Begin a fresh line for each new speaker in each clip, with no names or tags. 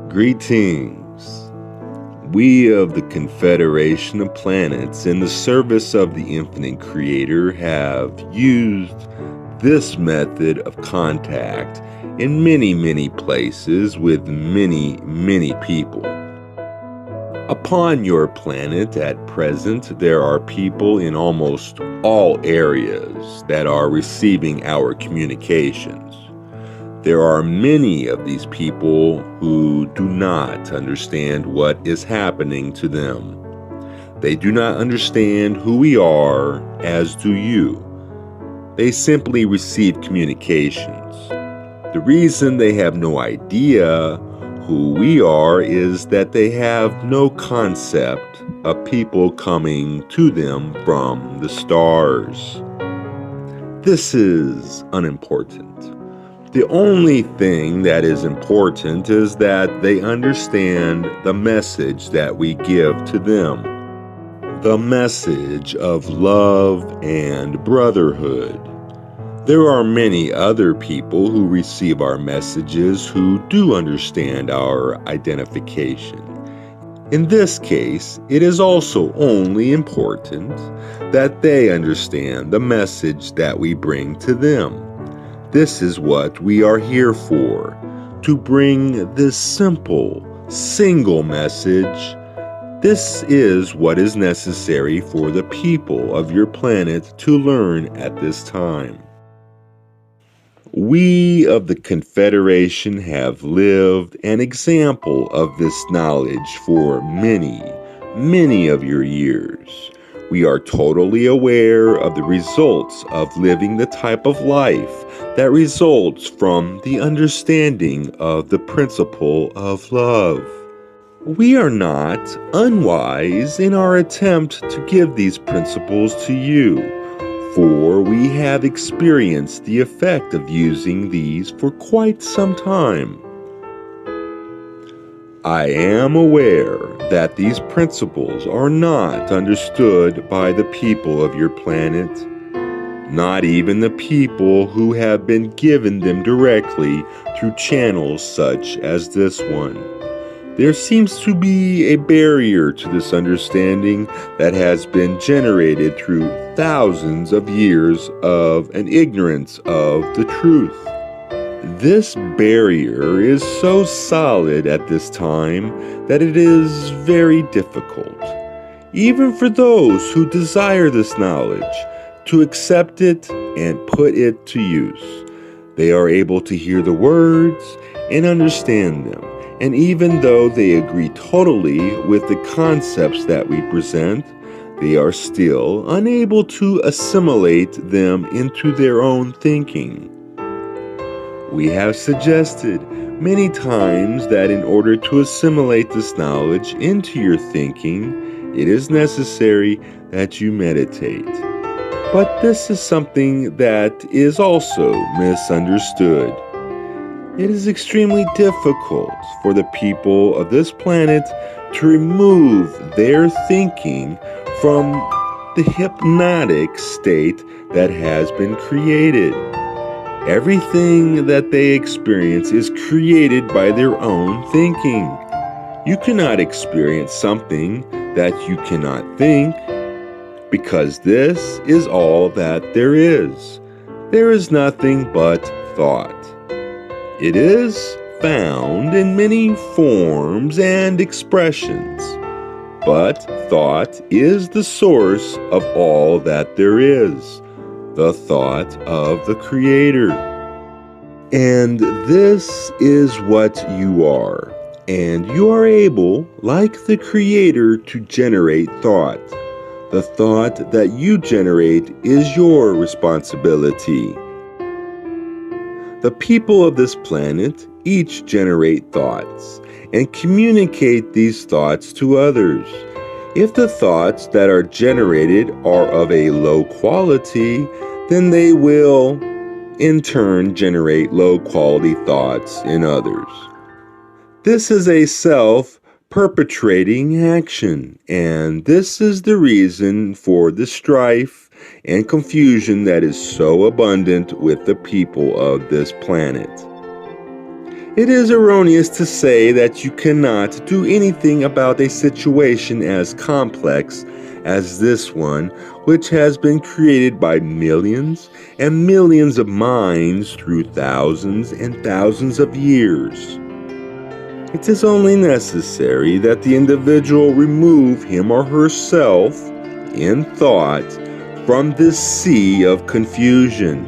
Greetings. We of the Confederation of Planets, in the service of the Infinite Creator, have used this method of contact in many places with many people. Upon your planet at present, there are people in almost all areas that are receiving our communications. There are many of these people who do not understand what is happening to them. They do not understand who we are, as do you. They simply receive communications. The reason they have no idea who we are is that they have no concept of people coming to them from the stars. This is unimportant. The only thing that is important is that they understand the message that we give to them. The message of love and brotherhood. There are many other people who receive our messages who do understand our identification. In this case, it is also only important that they understand the message that we bring to them. This is what we are here for, to bring this simple, single message. This is what is necessary for the people of your planet to learn at this time. We of the Confederation have lived an example of this knowledge for many of your years. We are totally aware of the results of living the type of life that results from the understanding of the principle of love. We are not unwise in our attempt to give these principles to you, for we have experienced the effect of using these for quite some time. I am aware that these principles are not understood by the people of your planet, not even the people who have been given them directly through channels such as this one. There seems to be a barrier to this understanding that has been generated through thousands of years of an ignorance of the truth. This barrier is so solid at this time that it is very difficult, even for those who desire this knowledge, to accept it and put it to use. They are able to hear the words and understand them, and even though they agree totally with the concepts that we present, they are still unable to assimilate them into their own thinking. We have suggested many times that in order to assimilate this knowledge into your thinking, it is necessary that you meditate. But this is something that is also misunderstood. It is extremely difficult for the people of this planet to remove their thinking from the hypnotic state that has been created. Everything that they experience is created by their own thinking. You cannot experience something that you cannot think, because this is all that there is. There is nothing but thought. It is found in many forms and expressions, but thought is the source of all that there is. The thought of the Creator. And this is what you are. And you are able, like the Creator, to generate thought. The thought that you generate is your responsibility. The people of this planet each generate thoughts and communicate these thoughts to others. If the thoughts that are generated are of a low quality, then they will, in turn, generate low-quality thoughts in others. This is a self-perpetrating action, and this is the reason for the strife and confusion that is so abundant with the people of this planet. It is erroneous to say that you cannot do anything about a situation as complex as this one, which has been created by millions and millions of minds through thousands and thousands of years. It is only necessary that the individual remove him or herself in thought from this sea of confusion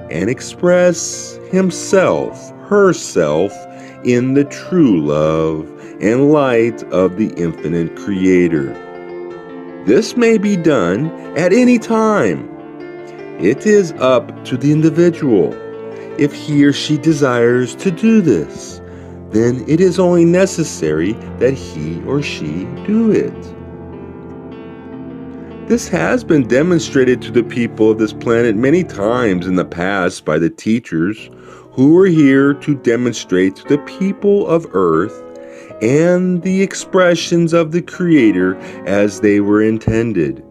and express himself, herself, in the true love and light of the infinite Creator. This may be done at any time. It is up to the individual. If he or she desires to do this, then it is only necessary that he or she do it. This has been demonstrated to the people of this planet many times in the past by the teachers who were here to demonstrate to the people of Earth and the expressions of the Creator as they were intended.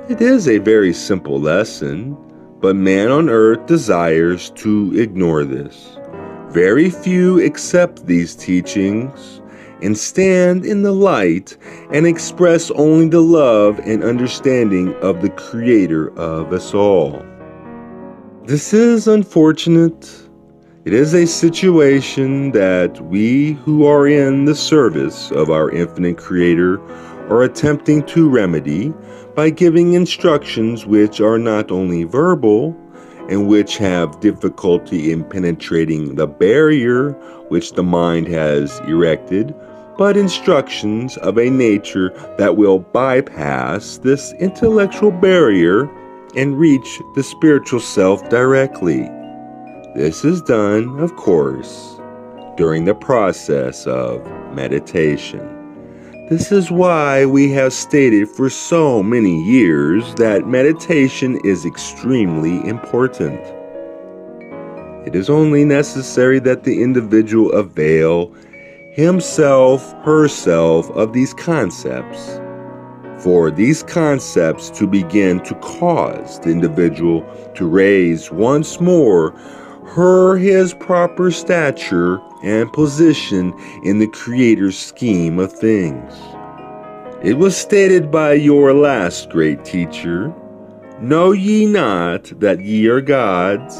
It is a very simple lesson, but man on Earth desires to ignore this. Very few accept these teachings and stand in the light and express only the love and understanding of the Creator of us all. This is unfortunate. It is a situation that we who are in the service of our infinite Creator are attempting to remedy by giving instructions which are not only verbal, and which have difficulty in penetrating the barrier which the mind has erected, but instructions of a nature that will bypass this intellectual barrier and reach the spiritual self directly. This is done, of course, during the process of meditation. This is why we have stated for so many years that meditation is extremely important. It is only necessary that the individual avail himself, herself of these concepts, for these concepts to begin to cause the individual to raise once more his proper stature and position in the Creator's scheme of things. It was stated by your last great teacher, "Know ye not that ye are gods?"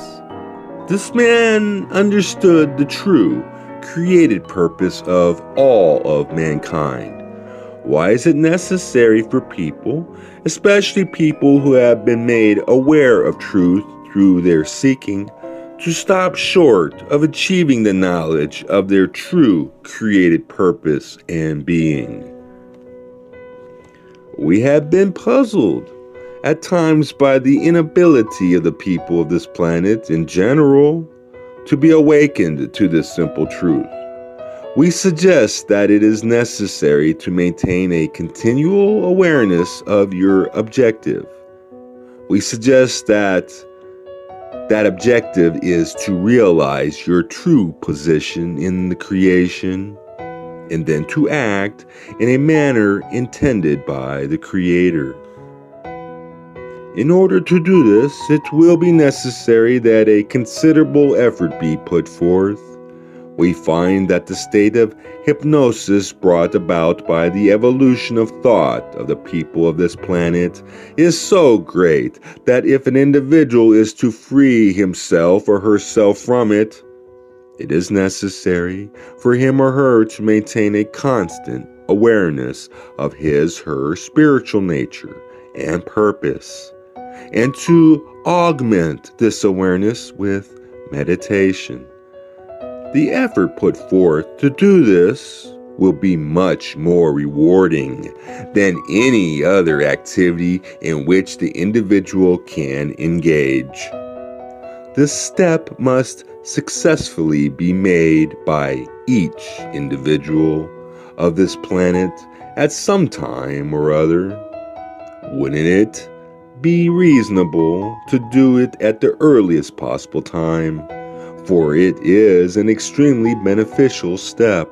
This man understood the true, created purpose of all of mankind. Why is it necessary for people, especially people who have been made aware of truth through their seeking, to stop short of achieving the knowledge of their true created purpose and being? We have been puzzled at times by the inability of the people of this planet in general to be awakened to this simple truth. We suggest that it is necessary to maintain a continual awareness of your objective. We suggest that objective is to realize your true position in the creation and then to act in a manner intended by the Creator. In order to do this, it will be necessary that a considerable effort be put forth. We find that the state of hypnosis brought about by the evolution of thought of the people of this planet is so great that if an individual is to free himself or herself from it, it is necessary for him or her to maintain a constant awareness of his/her spiritual nature and purpose, and to augment this awareness with meditation. The effort put forth to do this will be much more rewarding than any other activity in which the individual can engage. This step must successfully be made by each individual of this planet at some time or other. Wouldn't it be reasonable to do it at the earliest possible time? For it is an extremely beneficial step.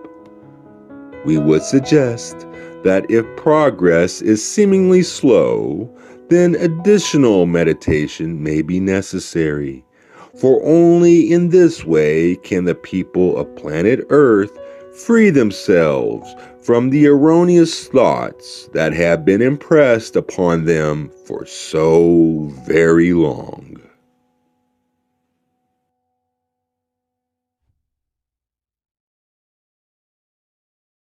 We would suggest that if progress is seemingly slow, then additional meditation may be necessary, For only in this way can the people of planet Earth free themselves from the erroneous thoughts that have been impressed upon them for so very long.